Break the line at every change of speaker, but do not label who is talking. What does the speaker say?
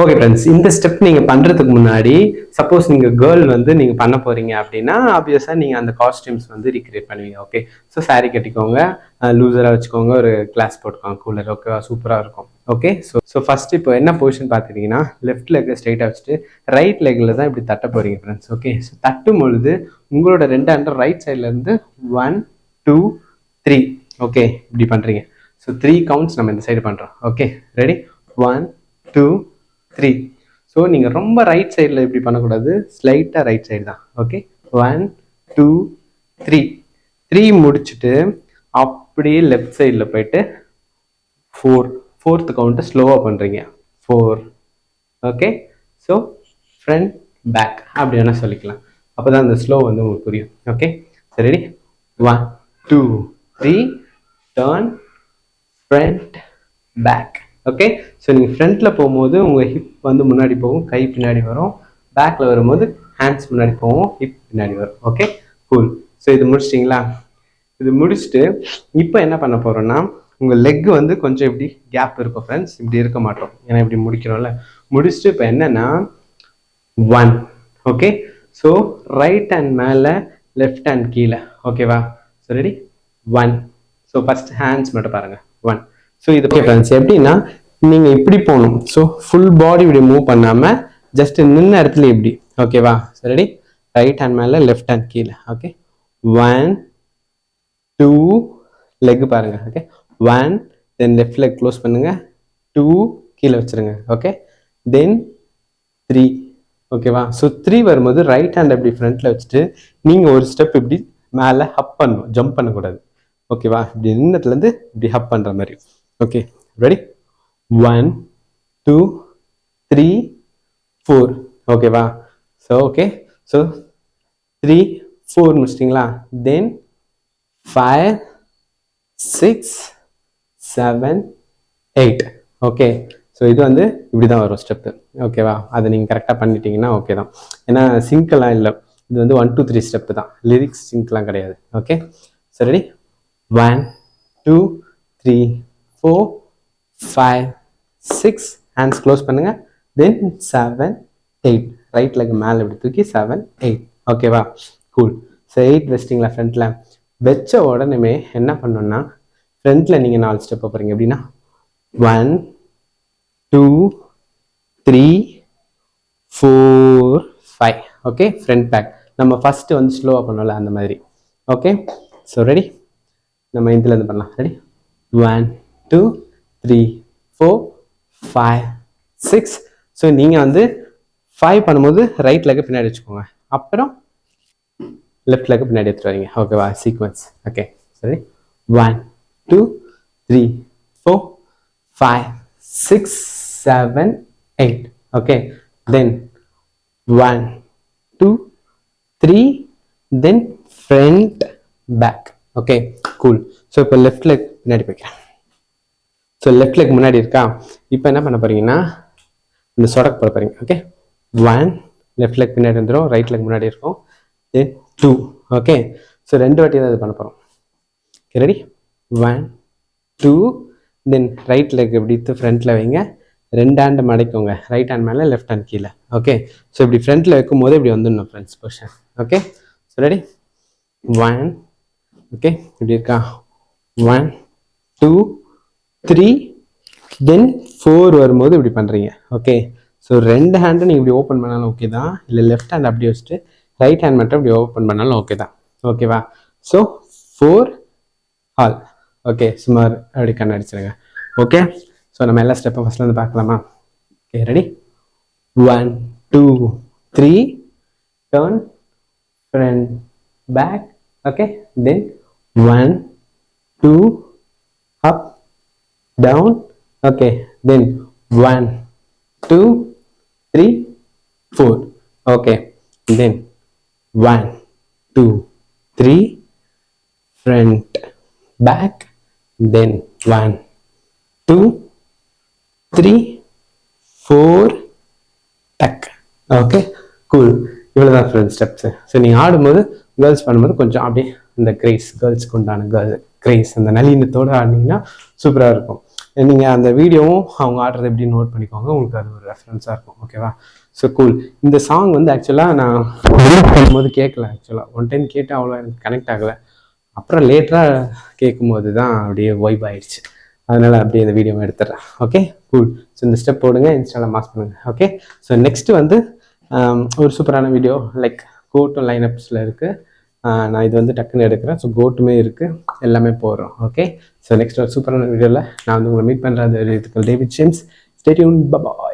Okay friends, இந்த step நீங்கள் பண்ணுறதுக்கு முன்னாடி சப்போஸ் நீங்கள் கேர்ள் வந்து நீங்கள் பண்ண போகிறீங்க அப்படின்னா ஆப்வியஸாக நீங்கள் அந்த காஸ்டியூம்ஸ் வந்து ரீக்ரியேட் பண்ணுவீங்க. ஓகே, ஸோ சாரீ கட்டிக்கோங்க, லூசராக வச்சுக்கோங்க, ஒரு கிளாஸ் போட்டுக்கோங்க, கூலர். ஓகேவா, சூப்பராக இருக்கும். ஓகே, ஸோ ஃபஸ்ட்டு இப்போ என்ன பொசிஷன் பார்த்துக்கிட்டிங்கன்னா லெஃப்ட் லெக்கை ஸ்ட்ரைட்டாக வச்சுட்டு ரைட் லெக்கில் தான் இப்படி தட்ட போகிறீங்க ஃப்ரெண்ட்ஸ். ஓகே, ஸோ தட்டும் பொழுது உங்களோட 2 ஹேண்ட் ரைட் சைட்லேருந்து 1 2 3 ஓகே இப்படி பண்ணுறீங்க. ஸோ 3 கவுண்ட்ஸ் நம்ம இந்த சைடு பண்ணுறோம். Okay, ready? 1 2 3. ஸோ நீங்கள் ரொம்ப ரைட் சைடில் இப்படி பண்ணக்கூடாது, ஸ்லைட்டாக ரைட் சைடு தான். ஓகே, 1 2 3 3 முடிச்சுட்டு அப்படியே லெஃப்ட் சைடில் போயிட்டு 4th கவுண்ட்டு ஸ்லோவாக பண்ணுறீங்க. 4. ஓகே, ஸோ ஃப்ரண்ட் பேக் அப்படி வேணால் சொல்லிக்கலாம். அப்போ தான் அந்த ஸ்லோ வந்து உங்களுக்கு புரியும். ஓகே, சரி, ready? 1 2 3 turn front back. Okay, so நீங்கள் ஃப்ரண்ட்டில் போகும்போது உங்கள் ஹிப் வந்து முன்னாடி போகும், கை பின்னாடி வரும். பேக்கில் வரும்போது ஹேண்ட்ஸ் முன்னாடி போகும், ஹிப் பின்னாடி வரும். Okay, cool. ஸோ இது முடிச்சிட்டிங்களா? இது முடிச்சுட்டு இப்போ என்ன பண்ண போகிறோன்னா உங்கள் லெக் வந்து கொஞ்சம் இப்படி கேப் இருக்கும் ஃப்ரெண்ட்ஸ், இப்படி இருக்க மாட்டோம் ஏன்னா இப்படி முடிக்கிறோம்ல. முடிச்சுட்டு இப்போ என்னென்னா 1. ஓகே, ஸோ ரைட் ஹேண்ட் மேலே, லெஃப்ட் ஹேண்ட் கீழே. ஓகேவா, so ready? 1. So first hands மட்டும் பாருங்கள். 1. ஸோ இது ஓகே ஃப்ரெண்ட்ஸ், எப்படின்னா நீங்கள் இப்படி போகணும். ஸோ ஃபுல் பாடி இப்படி மூவ் பண்ணாமல் ஜஸ்ட் நின்ன இடத்துல இப்படி. ஓகேவா, ஸோ ரெடி? ரைட் ஹேண்ட் மேலே, லெஃப்ட் ஹேண்ட் கீழே. ஓகே, 1 2 லெக் பாருங்க. ஓகே, 1 தென் லெஃப்ட் லெக் க்ளோஸ் பண்ணுங்க, 2 கீழே வச்சிருங்க. ஓகே, தென் 3. ஓகேவா, ஸோ 3 வரும்போது ரைட் ஹேண்ட் அப்படி ஃப்ரண்ட்ல வச்சுட்டு நீங்கள் ஒரு ஸ்டெப் இப்படி மேலே ஹப் பண்ணணும், ஜம்ப் பண்ணக்கூடாது. ஓகேவா, இப்படி நின்னதுலேருந்து இப்படி ஹப் பண்ணுற மாதிரி. Okay, ready? 1 2 3 4. ஓகேவா, ஸோ ஓகே, ஸோ 3 4 முடிச்சிட்டிங்களா? தென் 5 6 7 8. ஓகே, ஸோ இது வந்து இப்படி தான் வரும் ஸ்டெப்பு. ஓகேவா, அதை நீங்கள் கரெக்டாக பண்ணிட்டீங்கன்னா ஓகே தான். ஏன்னா சிங்க்கெல்லாம் இல்லை, இது வந்து 1 2 3 ஸ்டெப்பு தான், லிரிக்ஸ் சிங்க்லாம் கிடையாது. Okay, so ready? 1 2 3 4 5 6. Hands close பண்ணுங்க, தென் 7 8. ரைட் லெக் மேலே இப்படி தூக்கி 7 8. ஓகேவா, கூல். ஸோ 8 வச்சிட்டிங்களா? ஃப்ரண்ட்டில் வச்ச உடனே என்ன பண்ணணும்னா ஃப்ரண்ட்டில் நீங்கள் 4 ஸ்டெப் போகிறீங்க. எப்படின்னா 1 2 3 4 5. Okay, front back. நம்ம ஃபஸ்ட்டு வந்து ஸ்லோவாக பண்ணோம்ல அந்த மாதிரி. Okay, so ready? நம்ம இதுலேருந்து பண்ணலாம். ரெடி? 1 2 3 4 5 6. ஸோ நீங்கள் வந்து 5 பண்ணும்போது ரைட் லெக்கை பின்னாடி வச்சுக்கோங்க, அப்புறம் லெஃப்ட் லெக்கை பின்னாடி எடுத்துட்டு வரீங்க. ஓகேவா, சீக்வன்ஸ். ஓகே, சரி. 1 2 3 4 5 6 7 8. Okay, then 1 2 3 then front back. Okay, cool. So இப்போ லெஃப்ட் லெக் பின்னாடி போய்க்கிறேன். ஸோ லெஃப்ட் லெக் முன்னாடி இருக்கா? இப்போ என்ன பண்ண போறீங்கன்னா இந்த சொடக்கு போட போறீங்க. ஓகே, 1 லெஃப்ட் லெக் பின்னாடி வந்துடும், ரைட் லெக் முன்னாடி இருக்கும், தென் 2. ஓகே, ஸோ 2 வாட்டி தான் இது பண்ண போகிறோம். Okay, ready? 1 2 தென் ரைட் லெக் இப்படி ஃப்ரண்ட்டில் வைங்க, 2 ஹேண்டை மடக்கோங்க, ரைட் ஹேண்ட் மேலே, லெஃப்ட் ஹேண்ட் கீழே. ஓகே, ஸோ இப்படி ஃப்ரண்ட்டில் வைக்கும் போது இப்படி வந்துடணும் friends position. Okay, so ready? 1. Okay, இப்படி இருக்கா? 1 2 3 தென் 4 வரும்போது இப்படி பண்ணுறீங்க. ஓகே, ஸோ 2 ஹேண்டை நீங்கள் இப்படி ஓப்பன் பண்ணாலும் ஓகே தான், இல்லை லெஃப்ட் ஹேண்ட் அப்படி வச்சுட்டு ரைட் ஹேண்ட் மட்டும் இப்படி ஓப்பன் பண்ணாலும் ஓகே தான். ஓகேவா, ஸோ 4 ஆல். ஓகே, சுமார் அப்படி கண்ணடிச்சிருங்க. ஓகே, ஸோ நம்ம எல்லா ஸ்டெப்பும் ஃபஸ்ட்லேருந்து பார்க்கலாமா? Okay, ready? 1 2 3 turn front back. Okay, then 1 2 up down. Okay, then 1 2 3 4. Okay, then 1 2 3 front back, then 1 2 3 4 tuck. Okay, cool. இவ்வளோ தான் ஃப்ரெண்ட் ஸ்டெப்ஸு. ஸோ நீங்கள் ஆடும்போது கேர்ள்ஸ் பண்ணும்போது கொஞ்சம் அப்படியே இந்த கிரேஸ், கேர்ள்ஸ்க்கு உண்டான கிரேஸ் அந்த நளினத்தோடு ஆடினீங்கன்னா சூப்பராக இருக்கும். நீங்கள் அந்த வீடியோவும் அவங்க ஆடுறது எப்படி நோட் பண்ணிக்கோங்க, உங்களுக்கு அது ஒரு ரெஃபரன்ஸாக இருக்கும். ஓகேவா? So cool. இந்த சாங் வந்து ஆக்சுவலாக நான் பண்ணும்போது கேட்கல. ஆக்சுவலாக ஒன் டைம் கேட்டு அவ்வளோ எனக்கு கனெக்ட் ஆகலை. அப்புறம் லேட்டராக கேட்கும்போது தான் அப்படியே வைப் ஆயிடுச்சு. அதனால் அப்படியே இந்த வீடியோவை எடுத்துடுறேன். Okay cool. ஸோ இந்த ஸ்டெப் போடுங்க, இன்ஸ்டாவில் மாஸ் பண்ணுங்க. ஓகே. ஸோ நெக்ஸ்ட்டு வந்து ஒரு சூப்பரான வீடியோ லைக் கோட்டும் லைனப்ஸில் இருக்குது. நான் இது வந்து டக்குன்னு எடுக்கிறேன். ஸோ கோட்டுமே இருக்குது, எல்லாமே போடுறோம். ஓகே. ஸோ நெக்ஸ்ட் ஒரு சூப்பரான வீடியோவில் நான் வந்து உங்களை மீட் பண்ணுறது David James. Stay tuned. By.